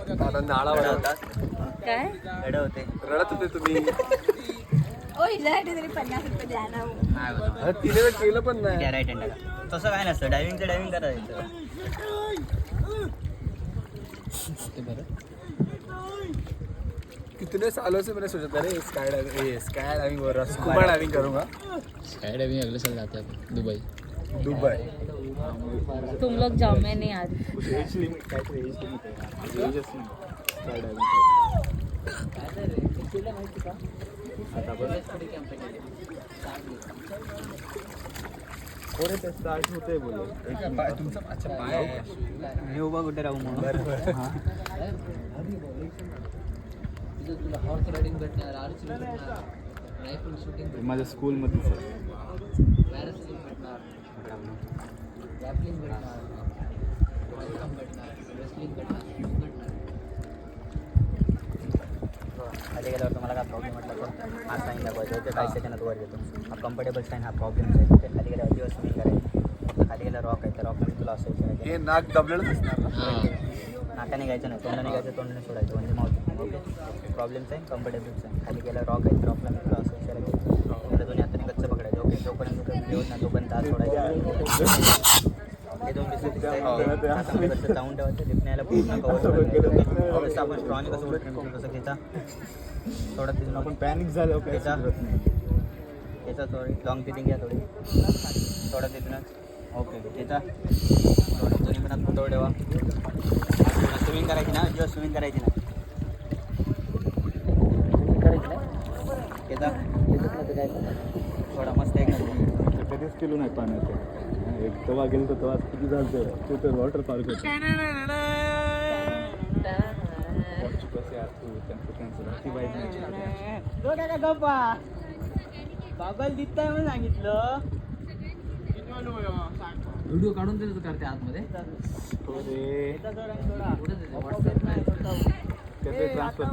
मला नाळा होता काय गड होते रडत होते तुम्ही. ओ हिच्यासाठी तरी 50 रुपये द्या ना. अरे तिने वेळ केलं पण नाही. राईट हँड तसं काय नसतं डायव्हिंगचं डायव्हिंग करायचं कितने सालों से मैंने सोचा था रे स्काई डाइविंग हो रहा स्कूबा डाइविंग करूंगा. स्काई डाइविंग अगले साल जाते हैं दुबई. दुबई. तुम लोग जाओ मैं नहीं आ रही. एज लिमिट काय एज लिमिट आहे. एजच नाही स्काई डाइविंग. थोडे ते स्टार्ट होते बोले. तुमचा अच्छा पाय मी उभा कुठे राहू मग हॉर्स रायडिंग भेटणार, आर्चरी भेटणार, रायफल शूटिंग, माझ्या स्कूलमध्ये पॅरासिलिंग भेटणार, रॅपलिंग भेटणार, वेलकम भेटणार, रेसलिंग भेटणार, स्विमिंग भेटणार. खाली गेल्यावर तुम्हाला काय प्रॉब्लेम म्हटलं तर हा साईन दाखवायचा ओके 5 सेकंदात वर येतो हा कम्फर्टेबल साईन हा प्रॉब्लेम आहे ओके खाली गेल्यावर दिवस स्विमिंग करायचं फक्त खाली गेल्यावर रॉक आहे तर रॉक मी तुला असं विचारायचं हे नाक दबलेलंच असणार ना. नाकाने घ्यायचं नाही तोंडाने घ्यायचं तोंडाने सोडायचं म्हणजे mouth okay problem sign comfortable sign खाली गेल्यावर रॉक आहे तर रॉकला मी तुला असं विचारायचं त्याला दोन्ही हाताने गच्च पकडायचं ओके जोपर्यंत येऊन ना तोपर्यंत हात सोडायचं हे दोन बिस्किट कसं जाऊन ठेवायचं लिफ्ट यायला पूर्ण कवर करायचं आपण स्ट्रॉंग कसं उलट कसं घ्यायचा थोडा तिथून आपण पॅनिक झालो त्याचा थोडी लॉंग ब्रिथिंग घ्या थोडी थोडा तिथूनच ओके त्याचा थोडं दोन्ही पण फोटो ठेवा स्विमिंग करायची ना जेव्हा स्विमिंग करायची ना त्याचा थोडा मस्त एक कधीच केलो नाही पाण्यात. एक तेव्हा गेलो तर तेव्हा किती झालं ते तर वॉटर पार्क होतं. बाबल दिसताय म्हणून सांगितलं व्हिडिओ काढून देतो करते आतमध्ये. ट्रान्सफर